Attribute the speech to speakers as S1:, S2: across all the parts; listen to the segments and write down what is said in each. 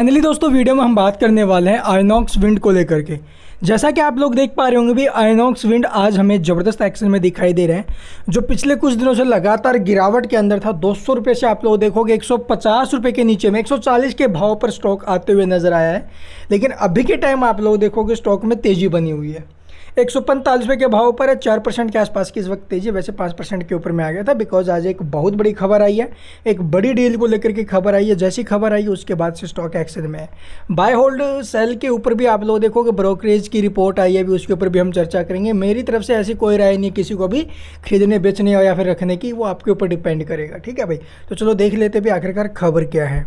S1: Finally दोस्तों video में हम बात करने वाले हैं आइनॉक्स विंड को लेकर के। जैसा कि आप लोग देख पा रहे होंगे भी आइनॉक्स विंड आज हमें ज़बरदस्त एक्शन में दिखाई दे रहे हैं, जो पिछले कुछ दिनों से लगातार गिरावट के अंदर था। 200 रुपये से आप लोग देखोगे 150 रुपये के नीचे में 140 के भाव पर स्टॉक आते हुए नजर आया है। लेकिन अभी के टाइम आप लोग देखोगे स्टॉक में तेज़ी बनी हुई है। 145 रुपये के भाव पर है, 4% के आसपास की इस वक्त तेजी, वैसे 5% के ऊपर में आ गया था। बिकॉज आज एक बहुत बड़ी खबर आई है, एक बड़ी डील को लेकर के खबर आई है। जैसी खबर आई है उसके बाद से स्टॉक एक्शन में है। बाय होल्ड सेल के ऊपर भी आप लोग देखोगे ब्रोकरेज की रिपोर्ट आई है, भी उसके ऊपर भी हम चर्चा करेंगे। मेरी तरफ से ऐसी कोई राय नहीं किसी को भी खरीदने बेचने या फिर रखने की, वो आपके ऊपर डिपेंड करेगा। ठीक है भाई, तो चलो देख लेते भी आखिरकार खबर क्या है।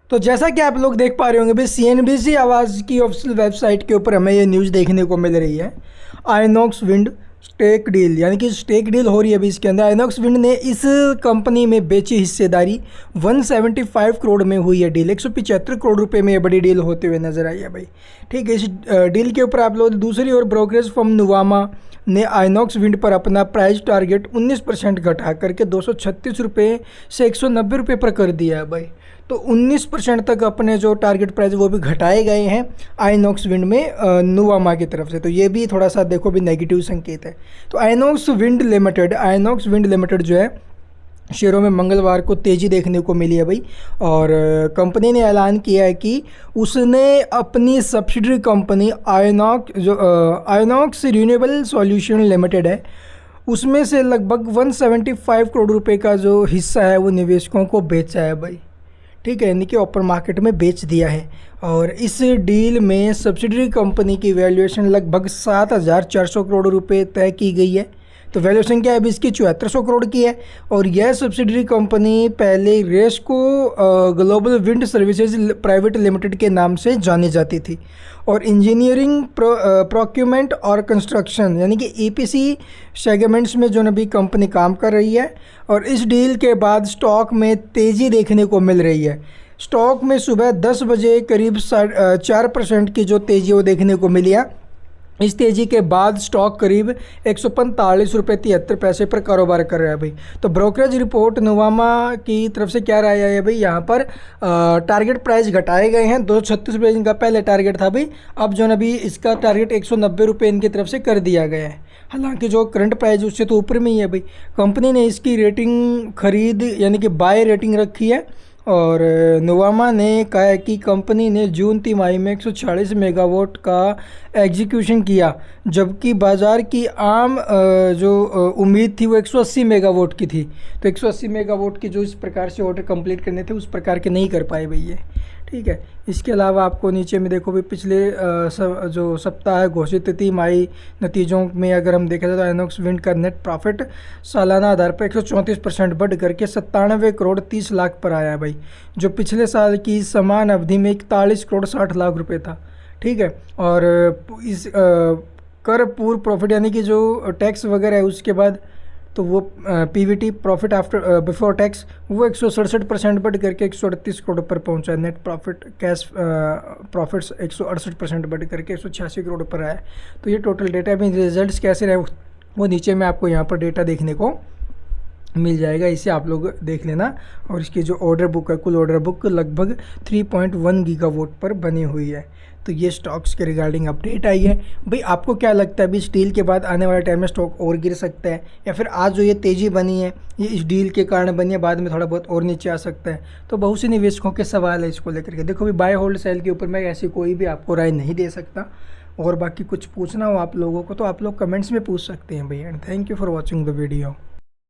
S1: तो जैसा कि आप लोग देख पा रहे होंगे भाई, CNBC आवाज़ की ऑफिशियल वेबसाइट के ऊपर हमें ये न्यूज़ देखने को मिल रही है। आइनॉक्स विंड स्टेक डील, यानी कि स्टेक डील हो रही है अभी इसके अंदर। आइनॉक्स विंड ने इस कंपनी में बेची हिस्सेदारी 175 करोड़ में हुई है डील। 175 करोड़ रुपए में ये बड़ी डील होते हुए नजर आई है भाई। ठीक है, इस डील के ऊपर आप लोग दूसरी ओर ब्रोकरेज फर्म नुवामा ने आइनॉक्स विंड पर अपना प्राइस टारगेट 19% घटा करके 236 रुपये से 190 रुपये पर कर दिया है भाई। तो 19% तक अपने जो टारगेट प्राइस वो भी घटाए गए हैं आइनॉक्स विंड में नुवामा की तरफ से। तो ये भी थोड़ा सा देखो भी नेगेटिव संकेत है। तो आइनॉक्स विंड लिमिटेड जो है शेयरों में मंगलवार को तेज़ी देखने को मिली है भाई। और कंपनी ने ऐलान किया है कि उसने अपनी subsidiary company INOX renewable solution limited है, उसमें से लगभग 175 करोड़ रुपए का जो हिस्सा है वो निवेशकों को बेचा है भाई। ठीक है, यानी कि ओपन मार्केट में बेच दिया है। और इस डील में सब्सिडरी कंपनी की वैल्यूएशन लगभग 7,400 करोड़ रुपए तय की गई है। तो वैल्यूएशन क्या है अभी इसकी 7400 करोड़ की है। और यह सब्सिडरी कंपनी पहले Resco global wind services private limited के नाम से जानी जाती थी। और इंजीनियरिंग प्रोक्यूरमेंट और कंस्ट्रक्शन यानी कि EPC सेगमेंट्स में जो अभी कंपनी काम कर रही है। और इस डील के बाद स्टॉक में तेज़ी देखने को मिल रही है। स्टॉक में सुबह 10 बजे करीब 4% की जो तेज़ी वो देखने को मिली है। इस तेज़ी के बाद स्टॉक करीब 145 रुपये 73 पैसे पर कारोबार कर रहा है भाई। तो ब्रोकरेज रिपोर्ट नुवामा की तरफ से क्या राय है भाई, यहाँ पर टारगेट प्राइस घटाए गए हैं। 236 रुपये इनका पहले टारगेट था भाई, अब जो अभी इसका टारगेट 190 रुपये इनकी तरफ से कर दिया गया है। हालांकि जो करंट प्राइस उससे तो ऊपर में ही है भाई। कंपनी ने इसकी रेटिंग खरीद यानी कि बाय रेटिंग रखी है। और नुवामा ने कहा है कि कंपनी ने जून तिमाही में 140 मेगावाट का एग्जीक्यूशन किया, जबकि बाज़ार की आम जो उम्मीद थी वो 180 मेगावाट की थी। तो 180 मेगावाट की जो इस प्रकार से ऑर्डर कंप्लीट करने थे उस प्रकार के नहीं कर पाए भाई ये। ठीक है, इसके अलावा आपको नीचे में देखो भी पिछले जो सप्ताह घोषित तिमाही नतीजों में अगर हम देखें तो आइनॉक्स विंड का नेट प्रॉफिट सालाना आधार पर 134% बढ़ करके 97 करोड़ 30 लाख पर आया है भाई, जो पिछले साल की समान अवधि में 41 करोड़ 60 लाख रुपए था। ठीक है, और इस कर पूर्व प्रॉफिट यानी कि जो टैक्स वगैरह है उसके बाद तो वो PBT profit after before tax वो 167% बढ़ करके 138 करोड़ पर पहुंचा। नेट प्रॉफिट कैश प्रॉफिट्स 168% बढ़ करके 186 करोड़ पर आया। तो ये टोटल डेटा में रिजल्ट्स कैसे रहे वो नीचे में आपको यहाँ पर डेटा देखने को मिल जाएगा, इसे आप लोग देख लेना। और इसकी जो ऑर्डर बुक है, कुल ऑर्डर बुक लगभग 3.1 गीगावाट पर बनी हुई है। तो ये स्टॉक्स के रिगार्डिंग अपडेट आई है भाई। आपको क्या लगता है अभी इस डील के बाद आने वाले टाइम में स्टॉक और गिर सकता है, या फिर आज जो ये तेज़ी बनी है ये इस डील के कारण बनी है, बाद में थोड़ा बहुत और नीचे आ सकता है? तो बहुत से निवेशकों के सवाल है इसको लेकर के। देखो भाई, बाय होल्ड सेल के ऊपर मैं ऐसी कोई भी आपको राय नहीं दे सकता। और बाकी कुछ पूछना हो आप लोगों को तो आप लोग कमेंट्स में पूछ सकते हैं भाई। And thank you for watching the video.